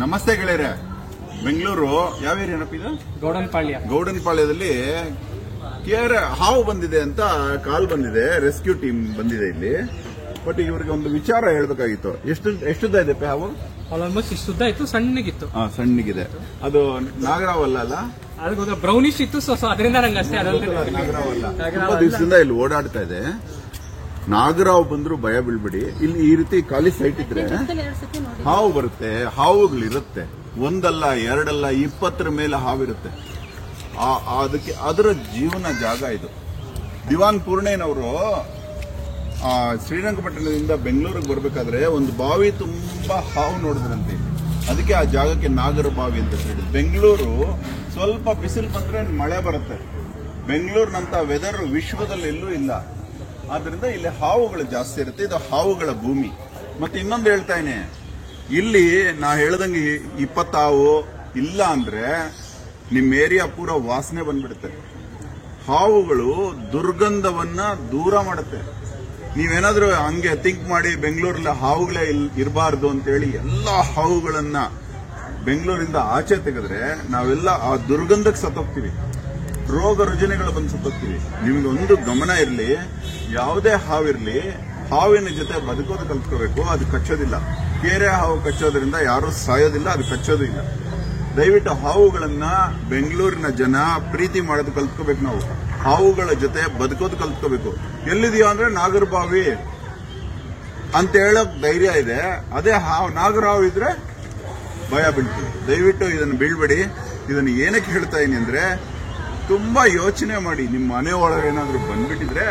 ನಮಸ್ತೆ ಗೆಳೆಯರೆ. ಬೆಂಗಳೂರು ಯಾವ ಏರಿಯಾನಪ್ಪ ಇದು? ಗೌಡನಪಾಳ್ಯದಲ್ಲಿ ಹಾವು ಬಂದಿದೆ ಅಂತ ಕಾಲ್ ಬಂದಿದೆ. ರೆಸ್ಕ್ಯೂ ಟೀಮ್ ಬಂದಿದೆ ಇಲ್ಲಿ. ಬಟ್ ಇವರಿಗೆ ಒಂದು ವಿಚಾರ ಹೇಳ್ಬೇಕಾಗಿತ್ತು. ಎಷ್ಟುದ್ದ ಇದೆ ಹಾವು? ಆಲ್ಮೋಸ್ಟ್ ಇಷ್ಟುದ್ದ ಇತ್ತು, ಸಣ್ಣಗಿತ್ತು. ಸಣ್ಣಗಿದೆ. ಅದು ನಾಗರಾವಲ್ಲ ಅಲ್ಲ? ಅದು ಬ್ರೌನಿಶ್ ಇತ್ತು. ಸೊ ಅದರಿಂದ ನಂಗೆ ಅಷ್ಟೇ ನಾಗರಾವಲ್ಲ. ತುಂಬಾ ದಿವಸದಿಂದ ಇಲ್ಲಿ ಓಡಾಡ್ತಾ ಇದೆ. ನಾಗರಾವ್ ಬಂದ್ರು ಭಯ ಬೀಳ್ಬಿಡಿ. ಇಲ್ಲಿ ಈ ರೀತಿ ಖಾಲಿ ಸೈಟ್ ಇದ್ರೆ ಹಾವು ಬರುತ್ತೆ. ಹಾವುಗಳಿರುತ್ತೆ. ಒಂದಲ್ಲ ಎರಡಲ್ಲ 20 ಮೇಲೆ ಹಾವಿರುತ್ತೆ. ಅದಕ್ಕೆ ಅದರ ಜೀವನ ಜಾಗ ಇದು. ದಿವಾನ್ ಪೂರ್ಣೇನವರು ಶ್ರೀರಂಗಪಟ್ಟಣದಿಂದ ಬೆಂಗಳೂರಿಗೆ ಬರ್ಬೇಕಾದ್ರೆ ಒಂದು ಬಾವಿ ತುಂಬಾ ಹಾವು ನೋಡಿದ್ರಂತೆ. ಅದಕ್ಕೆ ಆ ಜಾಗಕ್ಕೆ ನಾಗರ ಬಾವಿ ಅಂತ ಹೇಳಿದ್ರು. ಬೆಂಗಳೂರು ಸ್ವಲ್ಪ ಬಿಸಿಲು ಬಂದ್ರೆ ಮಳೆ ಬರುತ್ತೆ. ಬೆಂಗಳೂರಿನಂತ ವೆದರ್ ವಿಶ್ವದಲ್ಲಿ ಎಲ್ಲೂ ಇಲ್ಲ. ಆದ್ರಿಂದ ಇಲ್ಲಿ ಹಾವುಗಳು ಜಾಸ್ತಿ ಇರುತ್ತೆ. ಇದು ಹಾವುಗಳ ಭೂಮಿ. ಮತ್ತೆ ಇನ್ನೊಂದು ಹೇಳ್ತಾನೆ, ಇಲ್ಲಿ ನಾ ಹೇಳ್ದಂಗೆ 20 ಹಾವು ಇಲ್ಲ ಅಂದ್ರೆ ನಿಮ್ಮ ಏರಿಯಾ ಪೂರ ವಾಸನೆ ಬಂದ್ಬಿಡುತ್ತೆ. ಹಾವುಗಳು ದುರ್ಗಂಧವನ್ನ ದೂರ ಮಾಡುತ್ತೆ. ನೀವೇನಾದ್ರೂ ಹಂಗೆ ಥಿಂಕ್ ಮಾಡಿ ಬೆಂಗಳೂರಲ್ಲಿ ಹಾವುಗಳೇ ಇರಬಾರ್ದು ಅಂತೇಳಿ ಎಲ್ಲಾ ಹಾವುಗಳನ್ನ ಬೆಂಗಳೂರಿಂದ ಆಚೆ ತೆಗೆದ್ರೆ ನಾವೆಲ್ಲ ಆ ದುರ್ಗಂಧಕ್ಕೆ ಸತ್ತೋಗ್ತೀವಿ. ರೋಗ ರುಜಿನಗಳು ಬಂದು ಸತ್ತೋಗ್ತೀವಿ. ನಿಮ್ಗೆ ಒಂದು ಗಮನ ಇರಲಿ, ಯಾವುದೇ ಹಾವಿರ್ಲಿ ಹಾವಿನ ಜೊತೆ ಬದುಕೋದು ಕಲ್ತ್ಕೋಬೇಕು. ಅದು ಕಚ್ಚೋದಿಲ್ಲ. ಕೇರೆ ಹಾವು ಕಚ್ಚೋದ್ರಿಂದ ಯಾರೂ ಸಾಯೋದಿಲ್ಲ, ಅದು ಕಚ್ಚೋದು ಇಲ್ಲ. ದಯವಿಟ್ಟು ಹಾವುಗಳನ್ನ ಬೆಂಗಳೂರಿನ ಜನ ಪ್ರೀತಿ ಮಾಡೋದು ಕಲ್ತ್ಕೋಬೇಕು. ನಾವು ಹಾವುಗಳ ಜೊತೆ ಬದುಕೋದು ಕಲ್ತ್ಕೋಬೇಕು. ಎಲ್ಲಿದೆಯೋ ಅಂದ್ರೆ ನಾಗರಬಾವಿ ಅಂತ ಹೇಳೋಕ್ ಧೈರ್ಯ ಇದೆ. ಅದೇ ನಾಗರಹಾವು ಇದ್ರೆ ಭಯ ಬೀಳ್ತೀವಿ. ದಯವಿಟ್ಟು ಇದನ್ನು ಬೀಳ್ಬೇಡಿ. ಇದನ್ನು ಏನಕ್ಕೆ ಹೇಳ್ತಾ ಇದೀನಿ ಅಂದ್ರೆ, ತುಂಬಾ ಯೋಚನೆ ಮಾಡಿ. ನಿಮ್ಮ ಮನೆ ಒಳಗೆ ಏನಾದ್ರು ಬಂದ್ಬಿಟ್ಟಿದ್ರೆ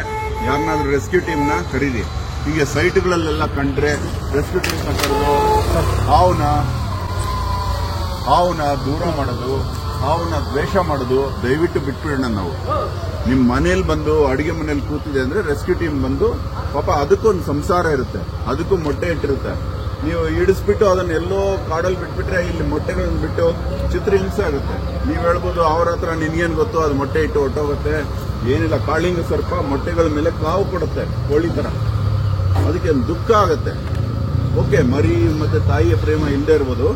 ಯಾರನ್ನಾದ್ರೂ ರೆಸ್ಕ್ಯೂ ಟೀಮ್ನ ಕರೀರಿ. ಹೀಗೆ ಸೈಟ್ಗಳಲ್ಲೆಲ್ಲ ಕಂಡ್ರೆ ರೆಸ್ಕ್ಯೂ ಟೀಮ್ ಕರೆದು ಹಾವುನ ದೂರ ಮಾಡೋದು, ಹಾವುನ ದ್ವೇಷ ಮಾಡೋದು ದಯವಿಟ್ಟು ಬಿಟ್ಬಿಡೋಣ. ನಾವು ನಿಮ್ಮ ಮನೇಲಿ ಬಂದು ಅಡಿಗೆ ಮನೇಲಿ ಕೂತಿದೆ ಅಂದ್ರೆ ರೆಸ್ಕ್ಯೂ ಟೀಮ್ ಬಂದು, ಪಾಪ ಅದಕ್ಕೊಂದು ಸಂಸಾರ ಇರುತ್ತೆ, ಅದಕ್ಕೂ ಮೊಟ್ಟೆ ಇಟ್ಟಿರುತ್ತೆ. ನೀವು ಇಡಿಸ್ಬಿಟ್ಟು ಅದನ್ನ ಎಲ್ಲೋ ಕಾಡಲ್ಲಿ ಬಿಟ್ಬಿಟ್ರೆ ಇಲ್ಲಿ ಮೊಟ್ಟೆಗಳನ್ನ ಬಿಟ್ಟು ಚಿತ್ರಹಿಂಸೆ ಆಗುತ್ತೆ. ನೀವು ಹೇಳ್ಬೋದು ಅವ್ರ ಹತ್ರ ನಿನ್ಗೇನು ಗೊತ್ತು, ಅದು ಮೊಟ್ಟೆ ಇಟ್ಟು ಹೊಟ್ಟೋಗುತ್ತೆ. ಏನಿಲ್ಲ, ಕಾಳಿಂಗ ಸರ್ಪ ಮೊಟ್ಟೆಗಳ ಮೇಲೆ ಕಾವು ಕೊಡುತ್ತೆ ಕೋಳಿ ತರ. ಅದಕ್ಕೆ ದುಃಖ ಆಗುತ್ತೆ. ಓಕೆ, ಮರಿ ಮತ್ತೆ ತಾಯಿಯ ಪ್ರೇಮ ಇಲ್ಲದೆ ಇರ್ಬೋದು.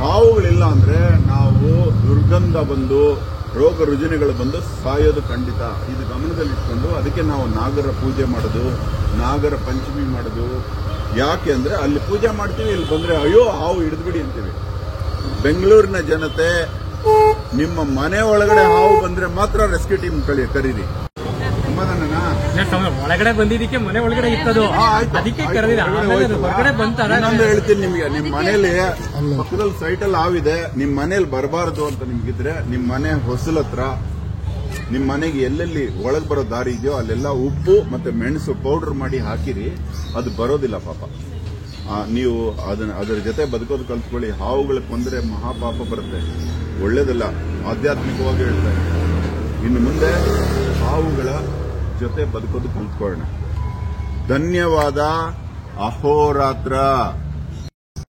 ಹಾವುಗಳಿಲ್ಲ ಅಂದ್ರೆ ನಾವು ದುರ್ಗಂಧ ಬಂದು ರೋಗ ರುಜಿನಗಳು ಬಂದು ಸಾಯೋದು ಖಂಡಿತ. ಇದು ಗಮನದಲ್ಲಿಟ್ಕೊಂಡು ಅದಕ್ಕೆ ನಾವು ನಾಗರ ಪೂಜೆ ಮಾಡೋದು, ನಾಗರ ಪಂಚಮಿ ಮಾಡೋದು. ಯಾಕೆ ಅಂದ್ರೆ ಅಲ್ಲಿ ಪೂಜೆ ಮಾಡ್ತೀವಿ, ಇಲ್ಲಿ ಬಂದ್ರೆ ಅಯ್ಯೋ ಹಾವು ಹಿಡಿದ್ಬಿಡಿ ಅಂತೀವಿ. ಬೆಂಗಳೂರಿನ ಜನತೆ, ನಿಮ್ಮ ಮನೆ ಒಳಗಡೆ ಹಾವು ಬಂದ್ರೆ ಮಾತ್ರ ರೆಸ್ಕ್ಯೂ ಟೀಮ್ ಕರೀರಿ. ಒಳಗಡೆ ಬಂದಿದ್ದಕ್ಕೆ ಮನೆ ಒಳಗಡೆ ಇತ್ತದು, ಅದಕ್ಕೆ ಹೊರಗಡೆ ಬಂತಾರೆ. ಇನ್ನೊಂದು ಹೇಳ್ತೀನಿ ನಿಮ್ಗೆ, ನಿಮ್ ಮನೇಲಿ ಪಕ್ಕದಲ್ಲಿ ಸೈಟಲ್ಲಿ ಹಾವಿದೆ, ನಿಮ್ ಮನೇಲಿ ಬರಬಾರದು ಅಂತ ನಿಮ್ಗಿದ್ರೆ ನಿಮ್ ಮನೆ ಹೊಸಲ ಹತ್ರ, ನಿಮ್ ಮನೆಗೆ ಎಲ್ಲೆಲ್ಲಿ ಒಳಗ್ ಬರೋ ದಾರಿ ಇದೆಯೋ ಅಲ್ಲೆಲ್ಲ ಉಪ್ಪು ಮತ್ತೆ ಮೆಣಸು ಪೌಡರ್ ಮಾಡಿ ಹಾಕಿರಿ. ಅದು ಬರೋದಿಲ್ಲ ಪಾಪ. ನೀವು ಅದರ ಜೊತೆ ಬದುಕೋದು ಕಲ್ತ್ಕೊಳ್ಳಿ. ಹಾವುಗಳಿಗೆ ಕೊಂದ್ರೆ ಮಹಾಪಾಪ ಬರುತ್ತೆ, ಒಳ್ಳೇದಲ್ಲ. ಆಧ್ಯಾತ್ಮಿಕವಾಗಿ ಹೇಳ್ತಾರೆ. ಇನ್ನು ಮುಂದೆ ಹಾವುಗಳ ಜೊತೆ ಬದುಕೋದು ಕಲ್ತ್ಕೊಳ್ಳೋಣ. ಧನ್ಯವಾದ. ಅಹೋರಾತ್ರ.